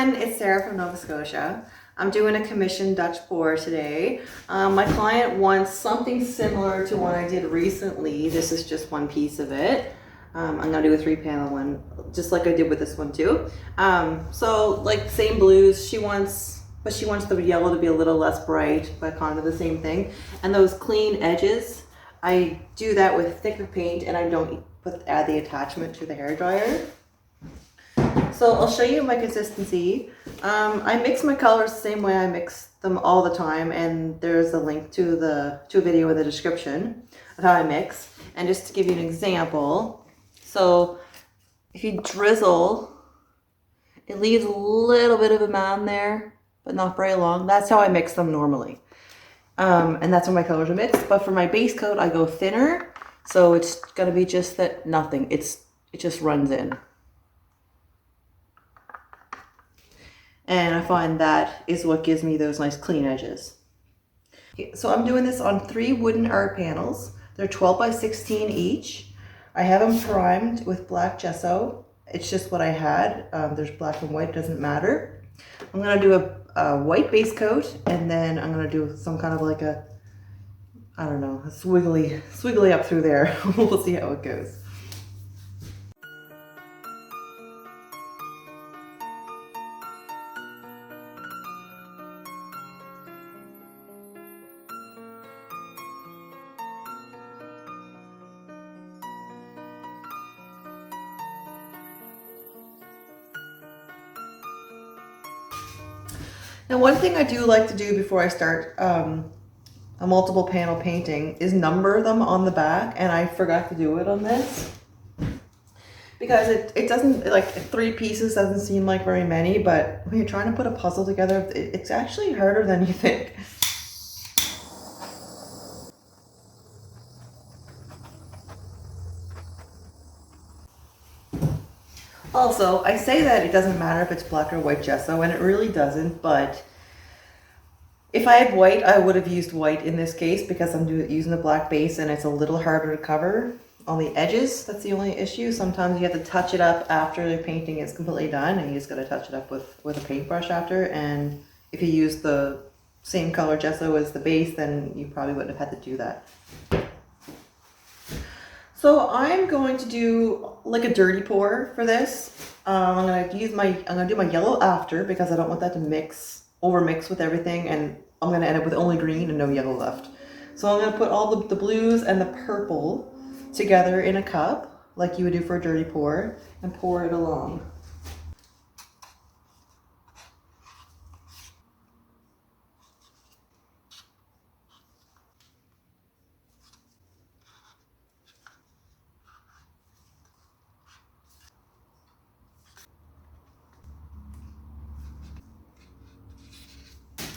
everyone, it's Sarah from Nova Scotia. I'm doing a commission Dutch pour today. My client wants something similar to what I did recently. This is just one piece of it. I'm gonna do a 3-panel one, just like I did with this one too. So like same blues, she wants the yellow to be a little less bright, but kind of the same thing. And those clean edges, I do that with thicker paint and I don't add the attachment to the hairdryer. So I'll show you my consistency. I mix my colors the same way I mix them all the time, and there's a link to a video in the description of how I mix. And just to give you an example, so if you drizzle, it leaves a little bit of a mound there, but not very long. That's how I mix them normally. And that's when my colors are mixed. But for my base coat, I go thinner, so it's gonna be just that nothing. It just runs in. And I find that is what gives me those nice clean edges. Okay, so I'm doing this on 3 wooden art panels. They're 12 by 16 each. I have them primed with black gesso. It's just what I had. There's black and white, doesn't matter. I'm gonna do a white base coat, and then I'm gonna do some kind of like a swiggly up through there. We'll see how it goes. Now, one thing I do like to do before I start a multiple panel painting is number them on the back, and I forgot to do it on this because it doesn't, like 3 pieces doesn't seem like very many, but when you're trying to put a puzzle together, it's actually harder than you think. Also, I say that it doesn't matter if it's black or white gesso, and it really doesn't, but if I had white, I would have used white in this case because I'm using the black base and it's a little harder to cover on the edges. That's the only issue. Sometimes you have to touch it up after the painting is completely done, and you just got to touch it up with a paintbrush after. And if you use the same color gesso as the base, then you probably wouldn't have had to do that. So I'm going to do like a dirty pour for this. I'm gonna do my yellow after because I don't want that to overmix with everything, and I'm gonna end up with only green and no yellow left. So I'm gonna put all the blues and the purple together in a cup like you would do for a dirty pour and pour it along.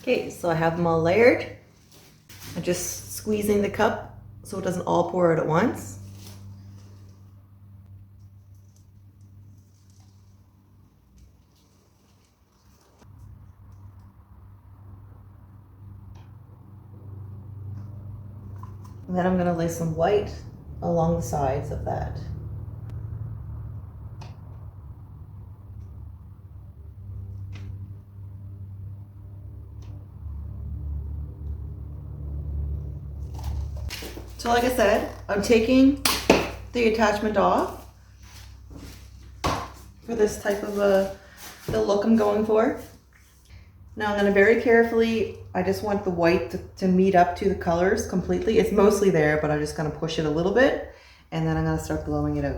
Okay, so I have them all layered. I'm just squeezing the cup so it doesn't all pour out at once. And then I'm going to lay some white along the sides of that. So like I said, I'm taking the attachment off for this type of the look I'm going for. Now I'm going to very carefully, I just want the white to meet up to the colors completely. It's mostly there, but I'm just going to push it a little bit, and then I'm going to start blowing it out.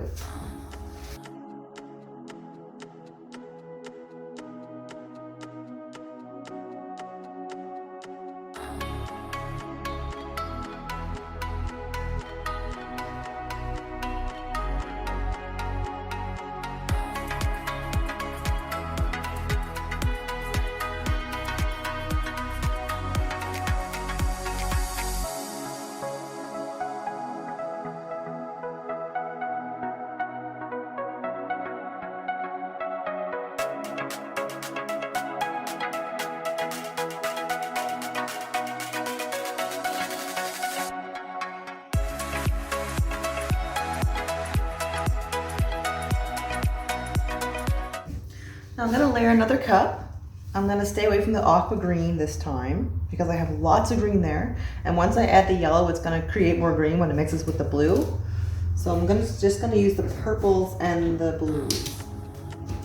Now I'm gonna layer another cup. I'm gonna stay away from the Aqua Green this time because I have lots of green there. And once I add the yellow, it's gonna create more green when it mixes with the blue. So I'm just gonna use the purples and the blues.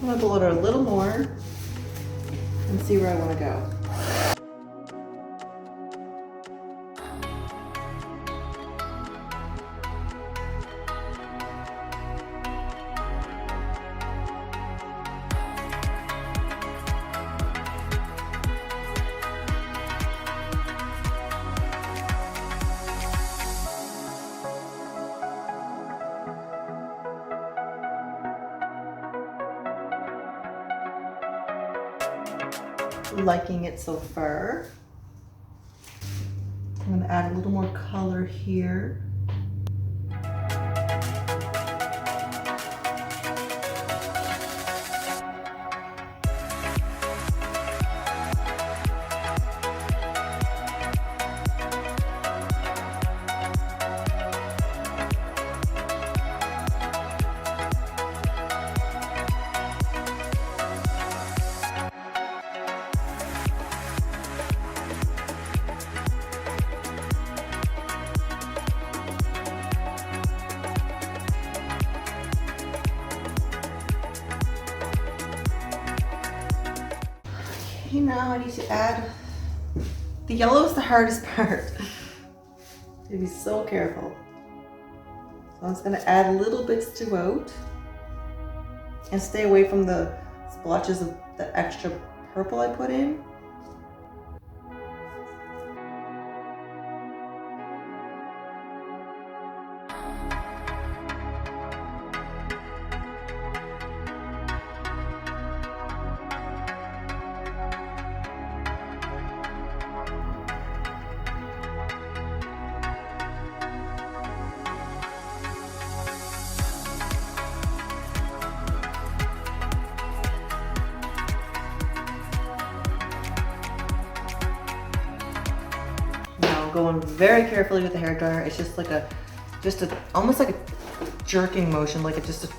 I'm gonna blow it a little more and see where I wanna go. Liking it so far. I'm gonna add a little more color here. Okay, now I need to add, the yellow is the hardest part. You have to be so careful. So I'm just gonna add little bits throughout and stay away from the splotches of the extra purple I put in. Going very carefully with the hairdryer. It's just like almost like a jerking motion, like it just a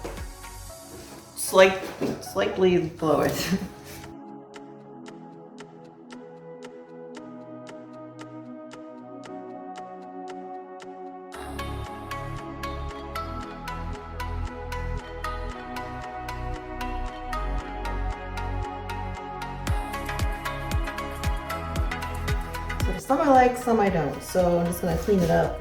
slightly blow it. Some I like, some I don't, so I'm just gonna clean it up.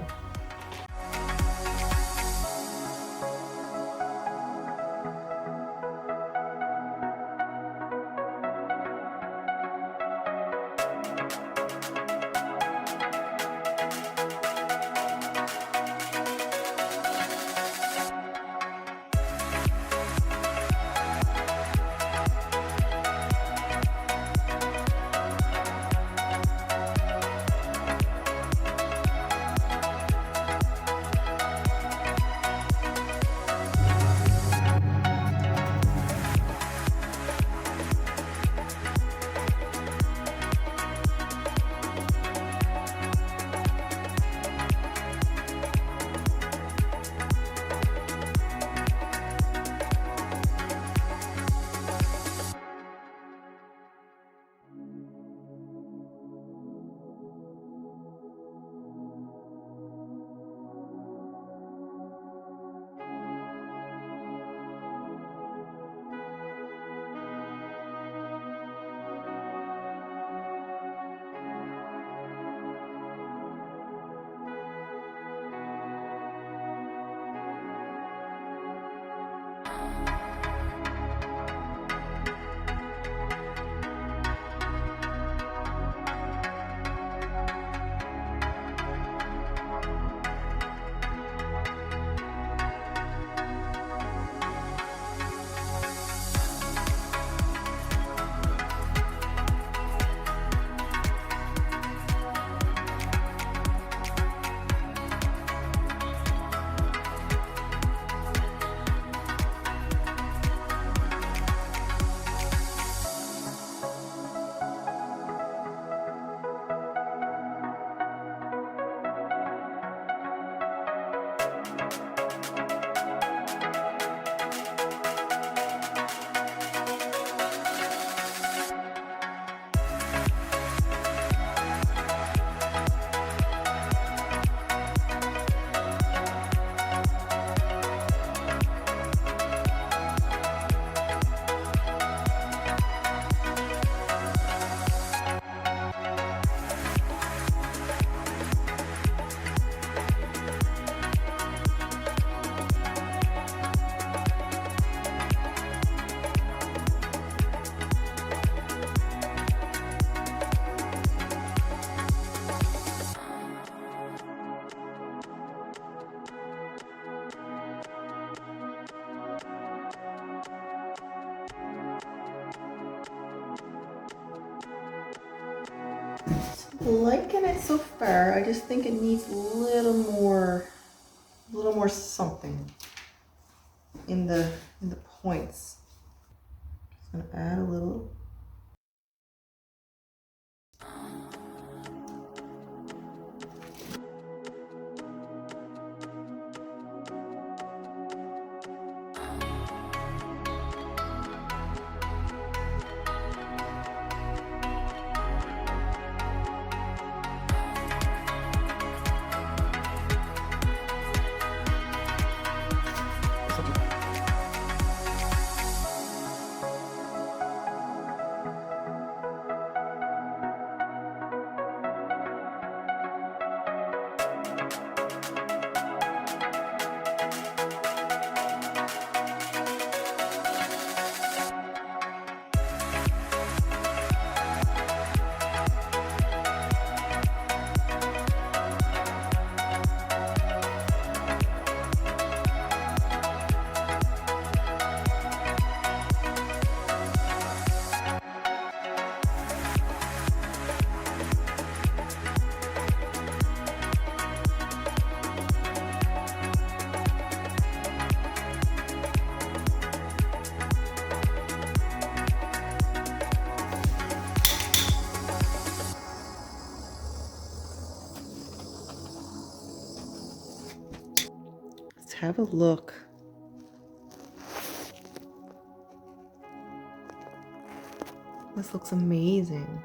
Liking it so far. I just think it needs a little more something in the points. Just gonna add a little. Let's have a look. This looks amazing.